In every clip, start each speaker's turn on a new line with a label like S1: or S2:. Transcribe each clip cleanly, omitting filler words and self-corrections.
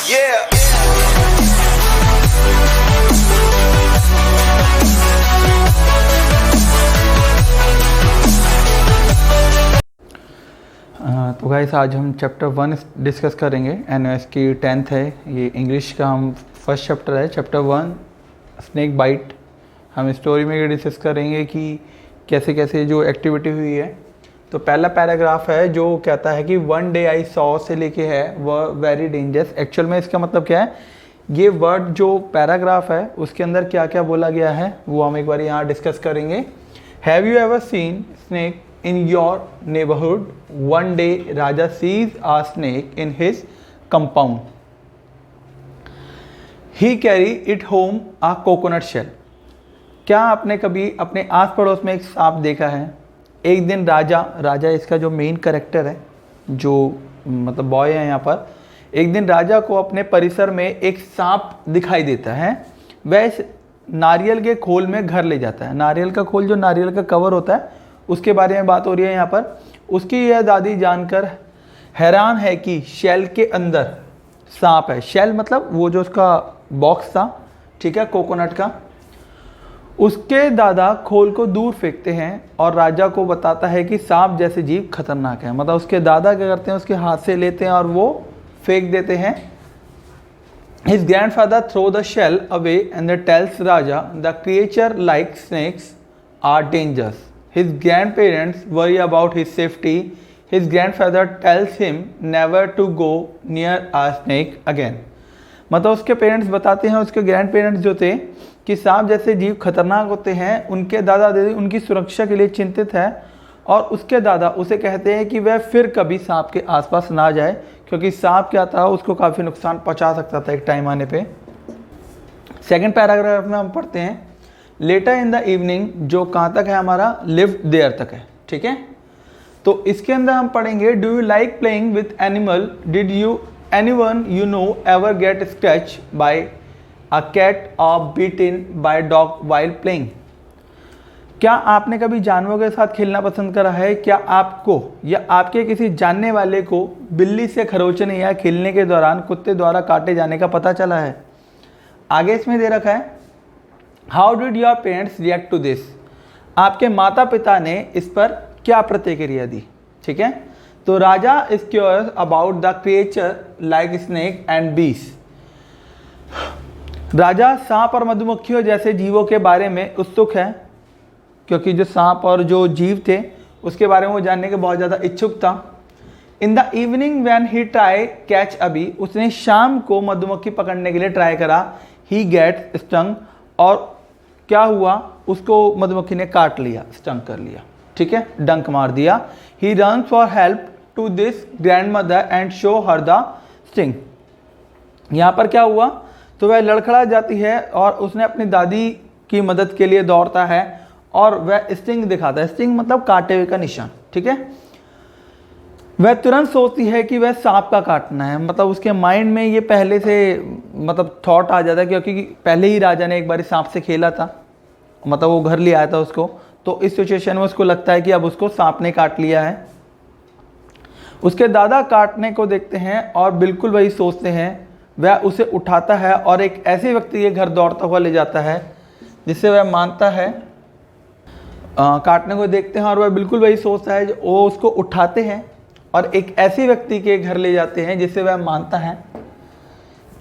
S1: Yeah.
S2: तो guys आज हम चैप्टर 1 डिस्कस करेंगे। एनओएस की 10th है ये। इंग्लिश का हम फर्स्ट चैप्टर है, चैप्टर 1 स्नेक बाइट। हम स्टोरी में ये डिस्कस करेंगे कि कैसे कैसे जो एक्टिविटी हुई है। तो पहला पैराग्राफ है जो कहता है कि वन डे आई सॉ से लेके है वह वेरी डेंजरस। एक्चुअल में इसका मतलब क्या है, ये वर्ड जो पैराग्राफ है उसके अंदर क्या क्या बोला गया है वो हम एक बार यहाँ डिस्कस करेंगे। Have you ever seen snake in your neighborhood? One day Raja sees a snake in his compound. He carry it home a coconut shell. क्या आपने कभी अपने आस पड़ोस में एक सांप देखा है? एक दिन राजा इसका जो मेन कैरेक्टर है, जो मतलब बॉय है यहाँ पर, एक दिन राजा को अपने परिसर में एक सांप दिखाई देता है। वह इस नारियल के खोल में घर ले जाता है। नारियल का खोल जो नारियल का कवर होता है उसके बारे में बात हो रही है यहाँ पर। उसकी यह दादी जानकर हैरान है कि शेल के अंदर सांप है। शेल मतलब वो जो उसका बॉक्स था, ठीक है, कोकोनट का। उसके दादा खोल को दूर फेंकते हैं और राजा को बताता है कि सांप जैसे जीव खतरनाक है। मतलब उसके दादा क्या करते हैं, उसके हाथ से लेते हैं और वो फेंक देते हैं। His grandfather throw the shell away and tells Raja the creature like snakes are dangerous. His grandparents worry about his safety. His grandfather tells him never to go near a snake again. मतलब उसके parents बताते हैं, उसके grand parents जो थे, कि सांप जैसे जीव खतरनाक होते हैं। उनके दादा दादी उनकी सुरक्षा के लिए चिंतित है और उसके दादा उसे कहते हैं कि वह फिर कभी सांप के आसपास ना जाए, क्योंकि सांप क्या था, उसको काफ़ी नुकसान पहुंचा सकता था एक टाइम आने पे। सेकंड पैराग्राफ में हम पढ़ते हैं लेटर इन द इवनिंग, जो कहाँ तक है हमारा, लिव देयर तक है, ठीक है। तो इसके अंदर हम पढ़ेंगे do you like playing with animal, did you anyone you know ever get scratch by a cat or beaten by dog while playing. क्या आपने कभी जानवरों के साथ खेलना पसंद करा है? क्या आपको या आपके किसी जानने वाले को बिल्ली से खरोचने या खेलने के दौरान कुत्ते द्वारा काटे जाने का पता चला है? आगे इसमें दे रखा है how did your parents react to this. आपके माता पिता ने इस पर क्या प्रतिक्रिया दी, ठीक है। तो Raja is curious about the creature like snake and bees. Raja सांप और मधुमक्खियों जैसे जीवों के बारे में उत्सुक है, क्योंकि जो सांप और जो जीव थे उसके बारे में वो जानने के बहुत ज़्यादा इच्छुक था। In the evening when he try catch अभी, उसने शाम को मधुमक्खी पकड़ने के लिए ट्राई करा। ही गेट स्टंग, और क्या हुआ, उसको मधुमक्खी ने काट लिया, स्टंग कर लिया, ठीक है, डंक मार दिया। He run for help to this grandmother and show her the sting. यहाँ पर क्या हुआ, तो वह लड़खड़ा जाती है और उसने अपनी दादी की मदद के लिए दौड़ता है और वह स्टिंग दिखाता है। स्टिंग मतलब काटे हुए का निशान, ठीक है। वह तुरंत सोचती है कि वह सांप का काटना है। मतलब उसके माइंड में ये पहले से मतलब थॉट आ जाता है, क्योंकि पहले ही राजा ने एक बार सांप से खेला था, मतलब वो घर ले आया था उसको। तो इस सिचुएशन में उसको लगता है कि अब उसको सांप ने काट लिया है। उसके दादा काटने को देखते हैं और बिल्कुल वही सोचते हैं। वह उसे उठाता है और एक ऐसे व्यक्ति के घर दौड़ता हुआ ले जाता है जिससे वह मानता है। काटने को देखते हैं और वह बिल्कुल वही सोचता है, वो उसको उठाते हैं और एक ऐसे व्यक्ति के घर ले जाते हैं जिससे वह मानता है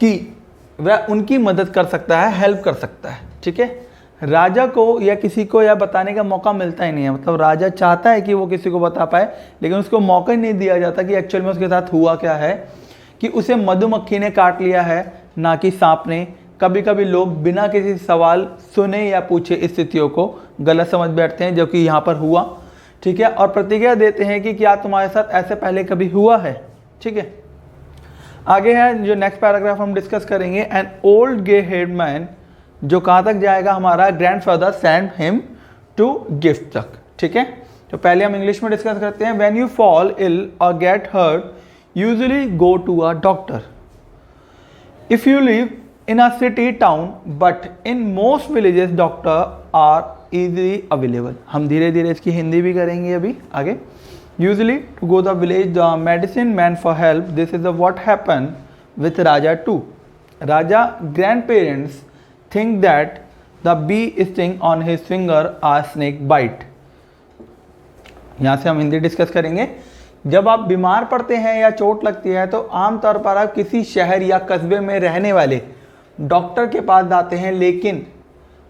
S2: कि वह उनकी मदद कर सकता है, हेल्प कर सकता है, ठीक है। राजा को या किसी को यह बताने का मौका मिलता ही नहीं है। मतलब राजा चाहता है कि वो किसी को बता पाए, लेकिन उसको मौका ही नहीं दिया जाता कि एक्चुअल में उसके साथ हुआ क्या है, कि उसे मधुमक्खी ने काट लिया है, ना कि सांप ने। कभी कभी लोग बिना किसी सवाल सुने या पूछे स्थितियों को गलत समझ बैठते हैं, जो कि यहाँ पर हुआ, ठीक है, और प्रतिक्रिया देते हैं कि क्या तुम्हारे साथ ऐसे पहले कभी हुआ है, ठीक है। आगे है जो नेक्स्ट पैराग्राफ हम डिस्कस करेंगे, an old grey head man, जो कहाँ तक जाएगा हमारा, grandfather send him to gift तक, ठीक है। तो पहले हम इंग्लिश में डिस्कस करते हैं। When you fall ill or get hurt usually go to a doctor. If you live in a city town but in most villages doctor are easily available। हम धीरे धीरे इसकी हिंदी भी करेंगे अभी आगे। Usually to go the village the medicine man for help, this is the what happen with Raja too. Raja grandparents think that the bee sting on his finger are snake bite. यहाँ से हम Hindi discuss करेंगे। जब आप बीमार पड़ते हैं या चोट लगती है तो आमतौर पर आप किसी शहर या कस्बे में रहने वाले डॉक्टर के पास जाते हैं, लेकिन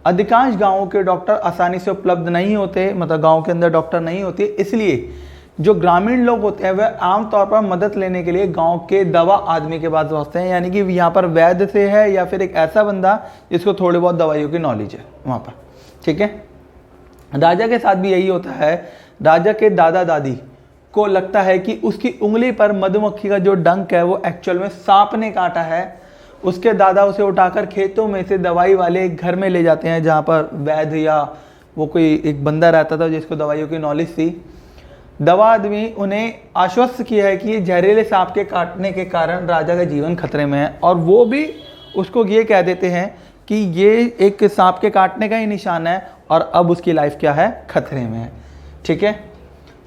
S2: अधिकांश गांवों के डॉक्टर आसानी से उपलब्ध नहीं होते, मतलब गांव के अंदर डॉक्टर नहीं होते। इसलिए जो ग्रामीण लोग होते हैं वह आमतौर पर मदद लेने के लिए गांव के दवा आदमी के पास पहुंचते हैं, यानी कि यहाँ पर वैद्य से है या फिर एक ऐसा बंदा जिसको थोड़ी बहुत दवाइयों की नॉलेज है वहाँ पर। ठीक है, राजा के साथ भी यही होता है। राजा के दादा दादी को लगता है कि उसकी उंगली पर मधुमक्खी का जो डंक है वो एक्चुअल में सांप ने काटा है। उसके दादा उसे उठाकर खेतों में से दवाई वाले एक घर में ले जाते हैं जहाँ पर वैद्य या वो कोई एक बंदा रहता था जिसको दवाइयों की नॉलेज थी। दवा आदमी उन्हें आश्वस्त किया है कि ये जहरीले सांप के काटने के कारण राजा का जीवन खतरे में है, और वो भी उसको ये कह देते हैं कि ये एक सांप के काटने का ही निशान है और अब उसकी लाइफ क्या है, खतरे में है। ठीक है,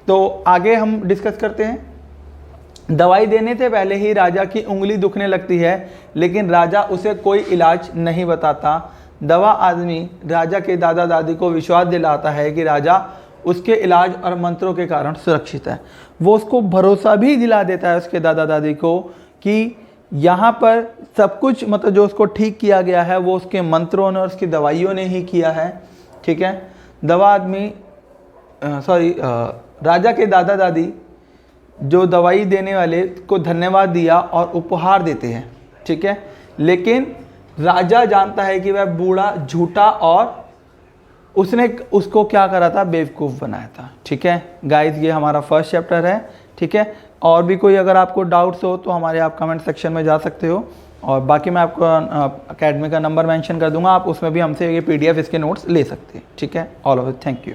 S2: तो आगे हम डिस्कस करते हैं। दवाई देने से पहले ही राजा की उंगली दुखने लगती है, लेकिन राजा उसे कोई इलाज नहीं बताता। दवा आदमी राजा के दादा दादी को विश्वास दिलाता है कि राजा उसके इलाज और मंत्रों के कारण सुरक्षित है। वो उसको भरोसा भी दिला देता है उसके दादा दादी को कि यहाँ पर सब कुछ, मतलब जो उसको ठीक किया गया है वो उसके मंत्रों ने और उसकी दवाइयों ने ही किया है। ठीक है, दवा आदमी राजा के दादा दादी जो दवाई देने वाले को धन्यवाद दिया और उपहार देते हैं। ठीक है, लेकिन राजा जानता है कि वह बूढ़ा झूठा और उसने उसको क्या करा था, बेवकूफ़ बनाया था। ठीक है गाइस, ये हमारा फर्स्ट चैप्टर है। ठीक है, और भी कोई अगर आपको डाउट्स हो तो हमारे आप कमेंट सेक्शन में जा सकते हो, और बाकी मैं आपको अकेडमी का नंबर मेंशन कर दूंगा, आप उसमें भी हमसे ये PDF इसके नोट्स ले सकते हैं। ठीक है, all of it, thank you.